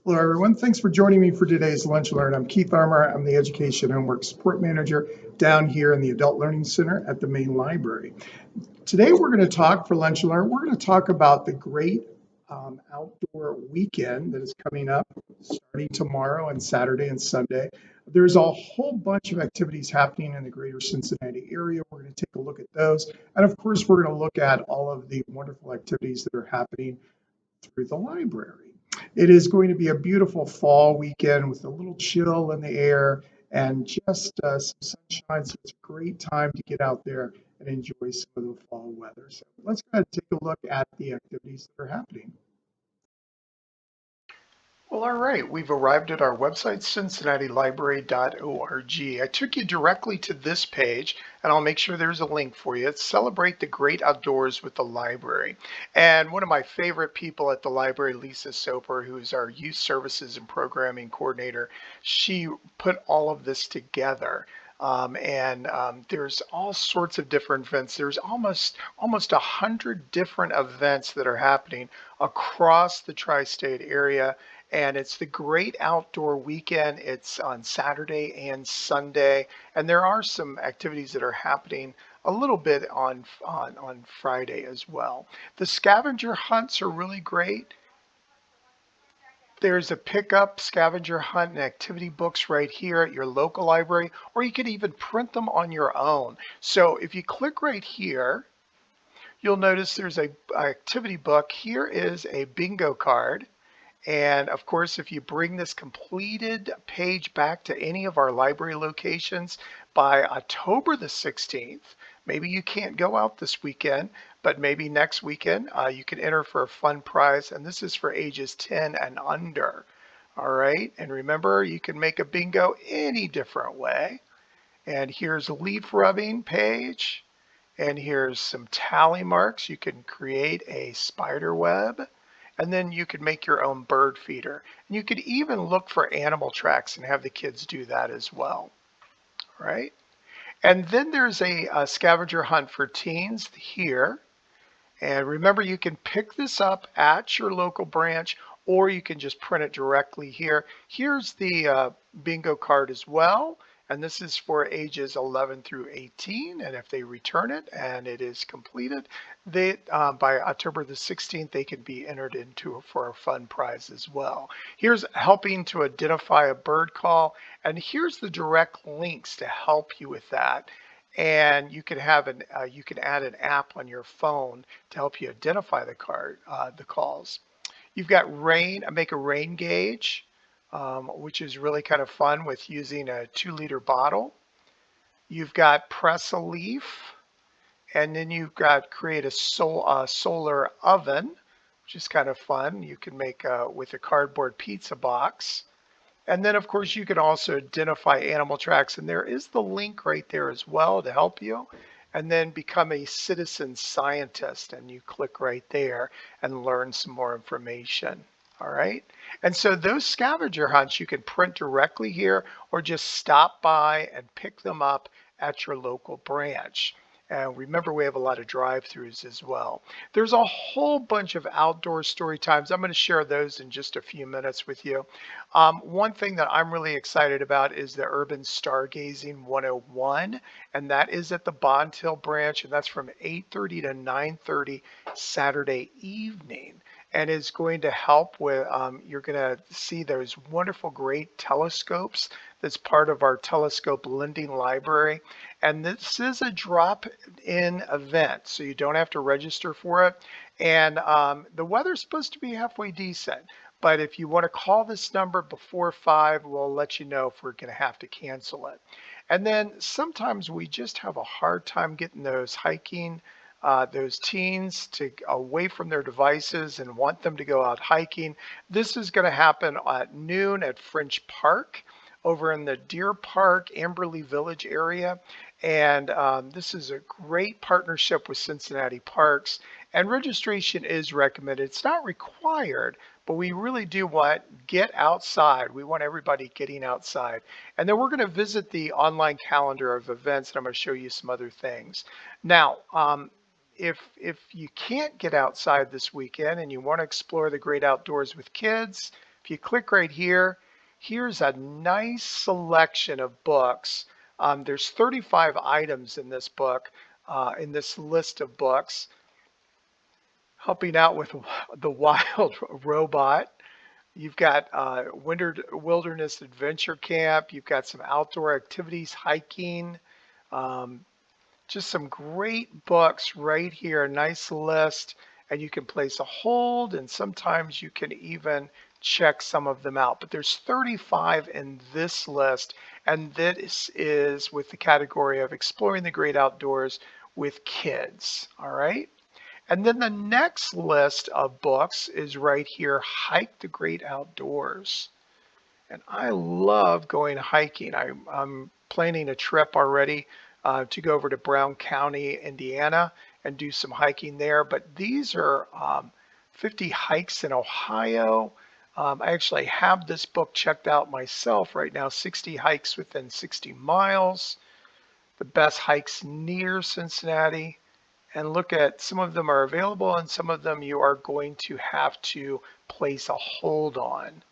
Hello, everyone. Thanks for joining me for today's Lunch and Learn. I'm Keith Armour. I'm the Education and Homework Support Manager down here in the Adult Learning Center at the main library. Today, we're going to talk for Lunch and Learn. We're going to talk about the great outdoor weekend that is coming up starting tomorrow and Saturday and Sunday. There's a whole bunch of activities happening in the greater Cincinnati area. We're going to take a look at those. And of course, we're going to look at all of the wonderful activities that are happening through the library. It is going to be a beautiful fall weekend with a little chill in the air and just some sunshine. So it's a great time to get out there and enjoy some of the fall weather. So let's go ahead and take a look at the activities that are happening. Well, all right, we've arrived at our website, cincinnatilibrary.org. I took you directly to this page, and I'll make sure there's a link for you. It's Celebrate the Great Outdoors with the Library. And one of my favorite people at the library, Lisa Soper, who's our Youth Services and Programming Coordinator, she put all of this together. There's all sorts of different events. There's almost 100 different events that are happening across the tri-state area, and it's the Great Outdoor Weekend. It's on Saturday and Sunday, and there are some activities that are happening a little bit on Friday as well. The scavenger hunts are really great. There's a pickup scavenger hunt and activity books right here at your local library, or you could even print them on your own. So if you click right here, you'll notice there's a activity book. Here is a bingo card. And of course, if you bring this completed page back to any of our library locations by October the 16th, maybe you can't go out this weekend, but maybe next weekend you can enter for a fun prize. And this is for ages 10 and under. All right. And remember, you can make a bingo any different way. And here's a leaf rubbing page. And here's some tally marks. You can create a spider web. And then you could make your own bird feeder. And you could even look for animal tracks and have the kids do that as well. Right? And then there's a scavenger hunt for teens here. And remember, you can pick this up at your local branch, or you can just print it directly here. Here's the bingo card as well. And this is for ages 11 through 18. And if they return it and it is completed, they by October the 16th, they can be entered into for a fun prize as well. Here's helping to identify a bird call. And here's the direct links to help you with that. And you can have you can add an app on your phone to help you identify the calls. You've got make a rain gauge, which is really kind of fun with using a 2-liter bottle. You've got press a leaf, and then you've got create a solar oven, which is kind of fun. You can make with a cardboard pizza box. And then, of course, you can also identify animal tracks. And there is the link right there as well to help you. And then become a citizen scientist. And you click right there and learn some more information. All right. And so those scavenger hunts you can print directly here or just stop by and pick them up at your local branch. And remember, we have a lot of drive-throughs as well. There's a whole bunch of outdoor story times. I'm going to share those in just a few minutes with you. One thing that I'm really excited about is the Urban Stargazing 101, and that is at the Bond Hill branch, and that's from 8:30 to 9:30 Saturday evening. And it's going to help with, you're going to see those wonderful, great telescopes that's part of our telescope lending library. And this is a drop-in event, so you don't have to register for it. And the weather's supposed to be halfway decent. But if you want to call this number before 5, we'll let you know if we're going to have to cancel it. And then sometimes we just have a hard time getting those teens to away from their devices and want them to go out hiking. This is going to happen at noon at French Park over in the Deer Park, Amberley Village area. And this is a great partnership with Cincinnati Parks. And registration is recommended. It's not required, but we really do want get outside. We want everybody getting outside. And then we're going to visit the online calendar of events, and I'm going to show you some other things. Now, if you can't get outside this weekend and you want to explore the great outdoors with kids, If you click right here, here's a nice selection of books. There's 35 items in this book, in this list of books. Helping out with the wild robot. You've got wilderness adventure camp. You've got some outdoor activities, hiking. Um, just some great books right here. A nice list, and you can place a hold, and sometimes you can even check some of them out. But there's 35 in this list, and this is with the category of exploring the great outdoors with kids. All right. And then the next list of books is right here, Hike the Great Outdoors. And I love going hiking. I'm planning a trip already to go over to Brown County, Indiana, and do some hiking there. But these are 50 hikes in Ohio. I actually have this book checked out myself right now, 60 hikes within 60 miles, the best hikes near Cincinnati. And look at, some of them are available and some of them you are going to have to place a hold on.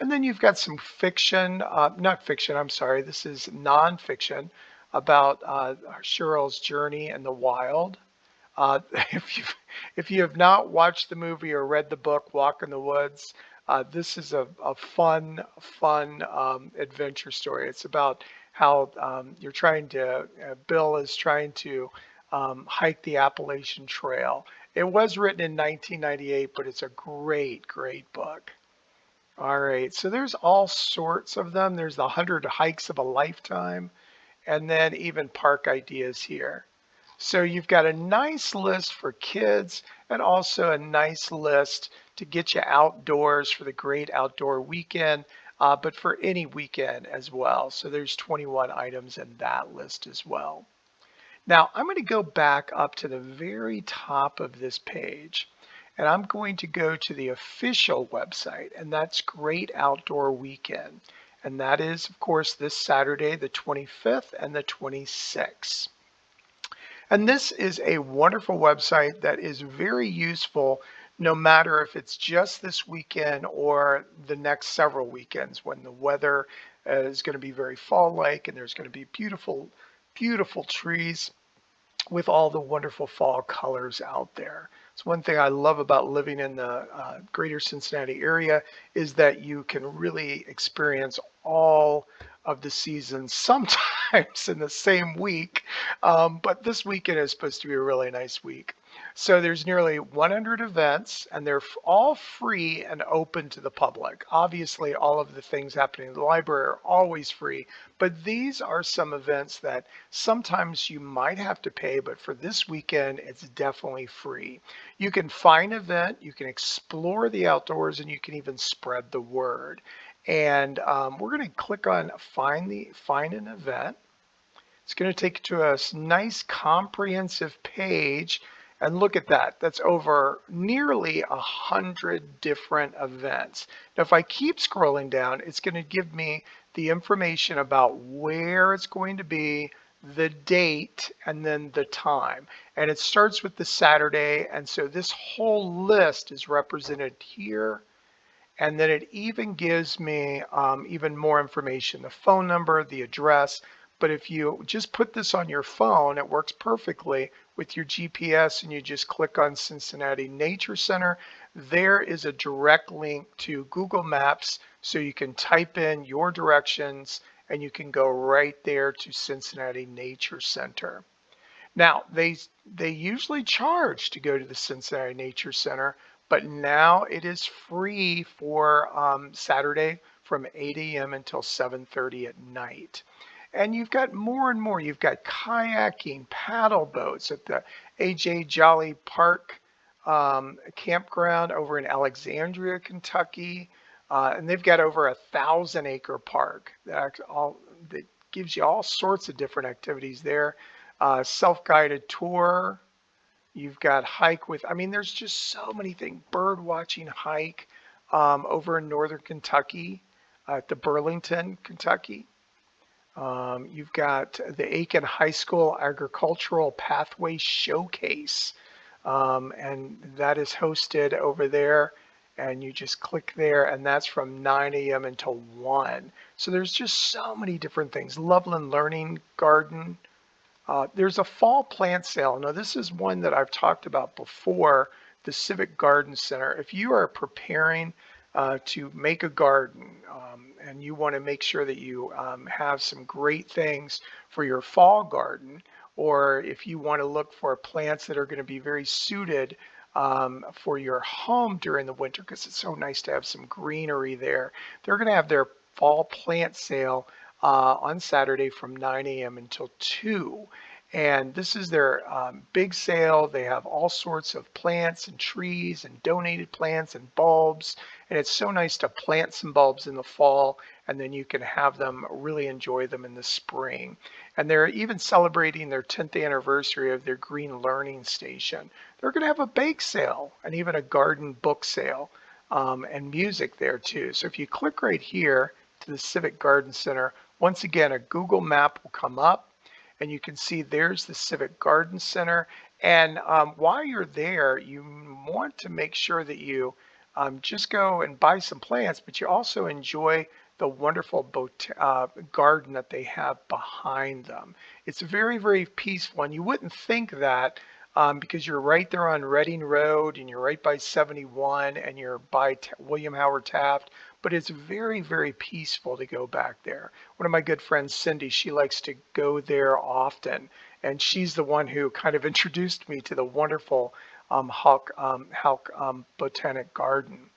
And then you've got some fiction, not fiction, I'm sorry, this is nonfiction about Cheryl's journey in the wild. Uh, if you have not watched the movie or read the book Walk in the Woods, this is a fun adventure story. It's about how you're trying to, Bill is trying to hike the Appalachian Trail. It was written in 1998, but it's a great, great book. All right, so there's all sorts of them. There's the 100 hikes of a lifetime, and then even park ideas here. So you've got a nice list for kids and also a nice list to get you outdoors for the great outdoor weekend, but for any weekend as well. So there's 21 items in that list as well. Now I'm going to go back up to the very top of this page, and I'm going to go to the official website, and that's Great Outdoor Weekend. And that is, of course, this Saturday, the 25th and the 26th. And this is a wonderful website that is very useful no matter if it's just this weekend or the next several weekends when the weather is going to be very fall-like and there's going to be beautiful, beautiful trees with all the wonderful fall colors out there. It's one thing I love about living in the greater Cincinnati area is that you can really experience all of the seasons sometimes in the same week, but this weekend is supposed to be a really nice week. So there's nearly 100 events, and they're all free and open to the public. Obviously, all of the things happening in the library are always free, but these are some events that sometimes you might have to pay, but for this weekend, it's definitely free. You can find an event, you can explore the outdoors, and you can even spread the word. And we're going to click on find an event. It's going to take you to a nice comprehensive page, and look at that. That's over nearly 100 different events. Now, if I keep scrolling down, it's going to give me the information about where it's going to be, the date, and then the time. And it starts with the Saturday, and so this whole list is represented here. And then it even gives me even more information, the phone number, the address. But if you just put this on your phone, it works perfectly with your GPS, and you just click on Cincinnati Nature Center. There is a direct link to Google Maps, so you can type in your directions and you can go right there to Cincinnati Nature Center. Now, they usually charge to go to the Cincinnati Nature Center, but now it is free for Saturday from 8 a.m. until 7:30 at night. And you've got more and more. You've got kayaking, paddle boats at the A.J. Jolly Park campground over in Alexandria, Kentucky. And they've got over 1,000-acre park that gives you all sorts of different activities there. Self-guided tour. You've got hike with, I mean, there's just so many things. Bird watching hike over in northern Kentucky at the Burlington, Kentucky. You've got the Aiken High School Agricultural Pathway Showcase, and that is hosted over there. and you just click there, and that's from 9 a.m. until 1. So there's just so many different things. Loveland Learning Garden. There's a fall plant sale. Now, this is one that I've talked about before, the Civic Garden Center. If you are preparing to make a garden and you want to make sure that you have some great things for your fall garden, or if you want to look for plants that are going to be very suited for your home during the winter, because it's so nice to have some greenery there, they're going to have their fall plant sale on Saturday from 9 a.m. until 2. And this is their big sale. They have all sorts of plants and trees and donated plants and bulbs. And it's so nice to plant some bulbs in the fall, and then you can have them really enjoy them in the spring. And they're even celebrating their 10th anniversary of their Green Learning Station. They're going to have a bake sale and even a garden book sale and music there too. So if you click right here to the Civic Garden Center, once again, a Google map will come up, and you can see there's the Civic Garden Center. And while you're there, you want to make sure that you just go and buy some plants, but you also enjoy the wonderful garden that they have behind them. It's very, very peaceful, and you wouldn't think that because you're right there on Reading Road, and you're right by 71, and you're by William Howard Taft, but it's very, very peaceful to go back there. One of my good friends, Cindy, she likes to go there often, and she's the one who kind of introduced me to the wonderful Hawk Botanic Garden.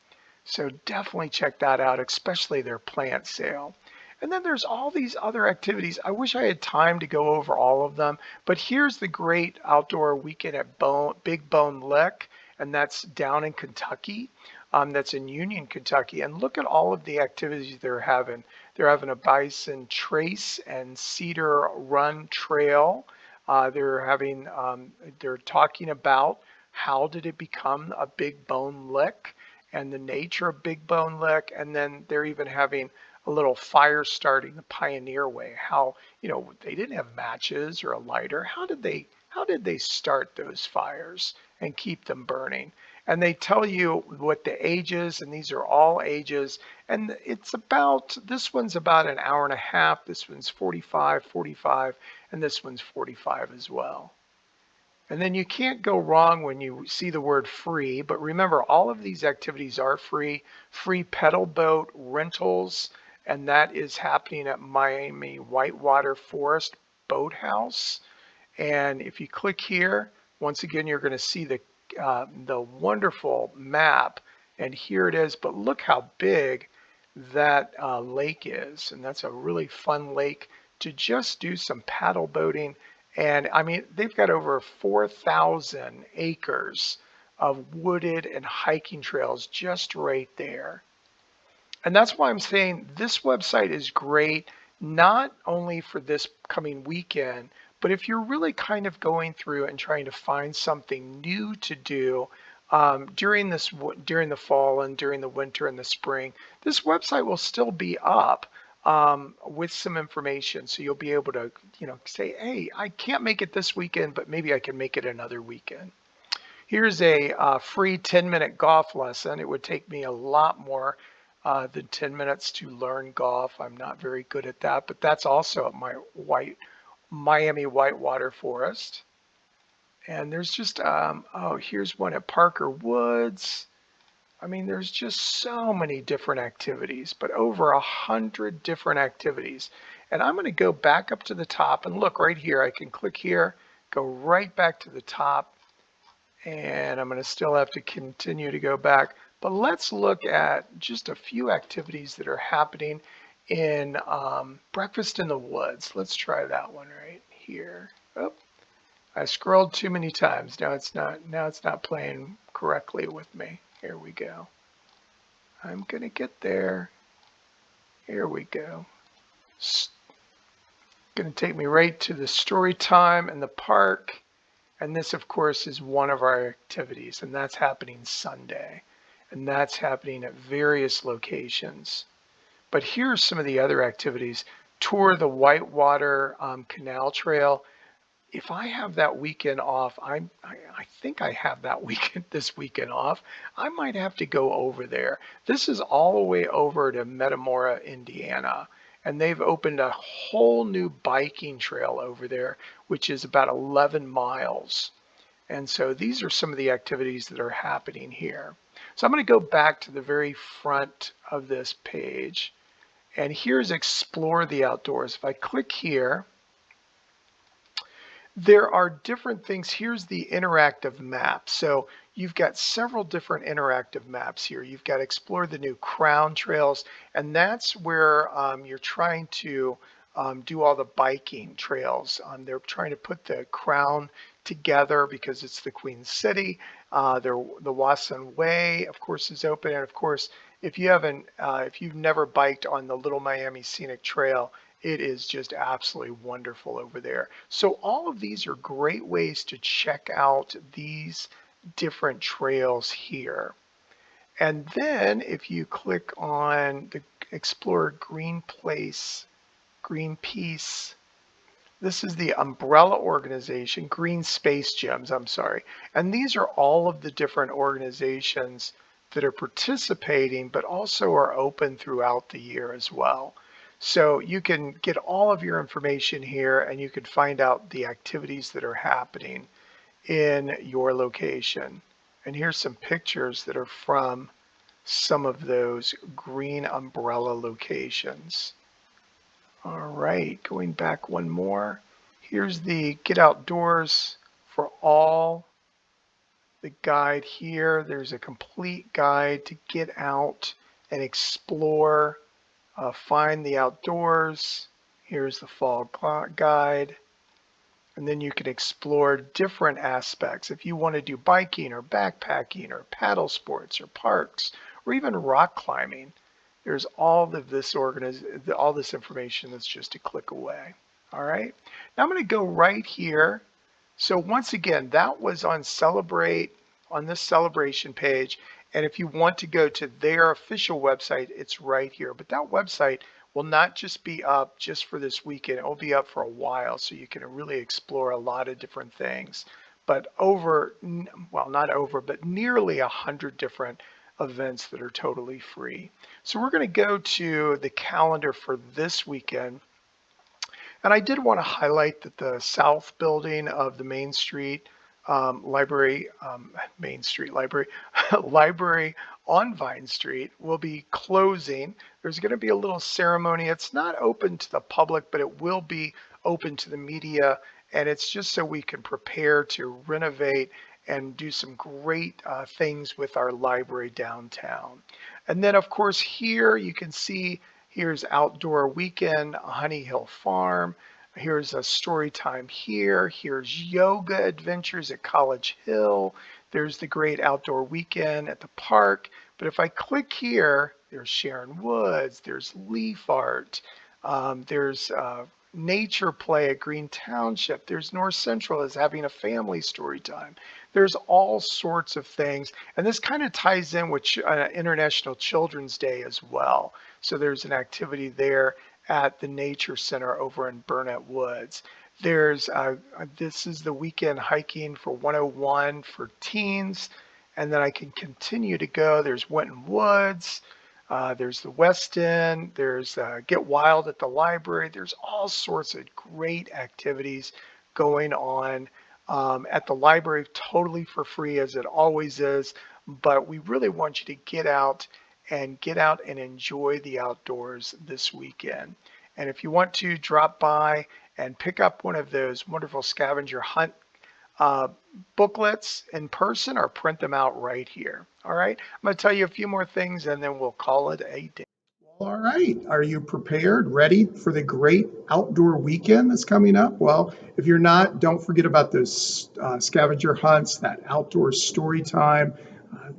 So definitely check that out, especially their plant sale. And then there's all these other activities. I wish I had time to go over all of them, but here's the great outdoor weekend at Big Bone Lick, and that's down in Kentucky. That's in Union, Kentucky. And look at all of the activities they're having. They're having a bison trace and cedar run trail. They're talking about how did it become a Big Bone Lick and the nature of Big Bone Lick. And then they're even having a little fire starting the pioneer way. How, they didn't have matches or a lighter. How did they start those fires and keep them burning? And they tell you what the age is, and these are all ages. And this one's about an hour and a half, this one's 45, and this one's 45 as well. And then you can't go wrong when you see the word free, but remember, all of these activities are free. Free pedal boat rentals, and that is happening at Miami Whitewater Forest Boathouse. And if you click here, once again, you're going to see the wonderful map, and here it is. But look how big that lake is, and that's a really fun lake to just do some paddle boating. And I mean, they've got over 4,000 acres of wooded and hiking trails just right there. And that's why I'm saying this website is great, not only for this coming weekend, but if you're really kind of going through and trying to find something new to do during the fall and during the winter and the spring, this website will still be up with some information. So you'll be able to, say, hey, I can't make it this weekend, but maybe I can make it another weekend. Here's a free 10-minute golf lesson. It would take me a lot more than 10 minutes to learn golf. I'm not very good at that, but that's also at my Miami Whitewater Forest. And there's just, here's one at Parker Woods. I mean, there's just so many different activities, but over 100 different activities. And I'm going to go back up to the top and look right here. I can click here, go right back to the top, and I'm going to still have to continue to go back. But let's look at just a few activities that are happening in Breakfast in the Woods. Let's try that one right here. Oh, I scrolled too many times. Now it's not playing correctly with me. Here we go. I'm going to get there. Here we go. It's going to take me right to the story time in the park. And this, of course, is one of our activities, and that's happening Sunday. And that's happening at various locations. But here's some of the other activities. Tour the Whitewater Canal Trail. if I have that weekend off, I think I have that weekend, this weekend off, I might have to go over there. This is all the way over to Metamora, Indiana, and they've opened a whole new biking trail over there, which is about 11 miles. And so these are some of the activities that are happening here. So I'm going to go back to the very front of this page, and here's Explore the Outdoors. If I click here, there are different things. Here's the interactive map. So you've got several different interactive maps here. You've got Explore the New Crown Trails, and that's where you're trying to do all the biking trails. They're trying to put the Crown together because it's the Queen City. The Wasson Way, of course, is open, and of course, if you've never biked on the Little Miami Scenic Trail, it is just absolutely wonderful over there. So all of these are great ways to check out these different trails here. And then if you click on the Explore Greenpeace, this is the umbrella organization, Green Space Gems, I'm sorry. And these are all of the different organizations that are participating, but also are open throughout the year as well. So you can get all of your information here, and you can find out the activities that are happening in your location. And here's some pictures that are from some of those green umbrella locations. All right, going back one more. Here's the Get Outdoors for All, the guide here. There's a complete guide to get out and explore. Find the outdoors. Here's the fall guide. And then you can explore different aspects. If you want to do biking or backpacking or paddle sports or parks or even rock climbing, there's all of this information that's just a click away. All right. Now I'm going to go right here. So once again, that was on Celebrate, on this celebration page. And if you want to go to their official website, it's right here. But that website will not just be up just for this weekend. It will be up for a while, so you can really explore a lot of different things. But but nearly 100 different events that are totally free. So we're going to go to the calendar for this weekend. And I did want to highlight that the south building of the Main Street Library Library on Vine Street will be closing. There's going to be a little ceremony. It's not open to the public, but it will be open to the media. And it's just so we can prepare to renovate and do some great things with our library downtown. And then, of course, here you can see, here's Outdoor Weekend, Honey Hill Farm. Here's a story time here. Here's yoga adventures at College Hill. There's the great outdoor weekend at the park. But if I click here, there's Sharon Woods, there's leaf art, there's nature play at Green Township. There's North Central is having a family story time. There's all sorts of things. And this kind of ties in with International Children's Day as well. So there's an activity there at the Nature Center over in Burnett Woods. There's this is the weekend hiking for 101 for teens, and then I can continue to go. There's Winton Woods, there's the West End, there's Get Wild at the library. There's all sorts of great activities going on at the library, totally for free as it always is. But we really want you to get out and enjoy the outdoors this weekend. And if you want to drop by and pick up one of those wonderful scavenger hunt booklets in person, or print them out right here. All right, I'm going to tell you a few more things and then we'll call it a day. All right. Are you prepared, ready for the great outdoor weekend that's coming up? Well, if you're not, don't forget about those scavenger hunts, that outdoor story time,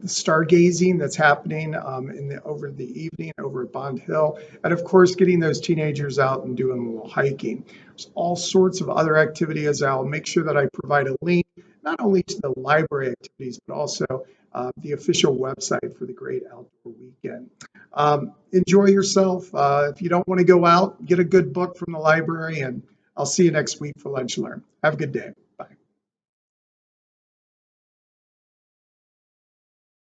the stargazing that's happening over the evening over at Bond Hill, and of course, getting those teenagers out and doing a little hiking. There's all sorts of other activities. I'll make sure that I provide a link not only to the library activities, but also the official website for the great outdoor weekend. Enjoy yourself. If you don't want to go out, get a good book from the library, and I'll see you next week for Lunch and Learn. Have a good day.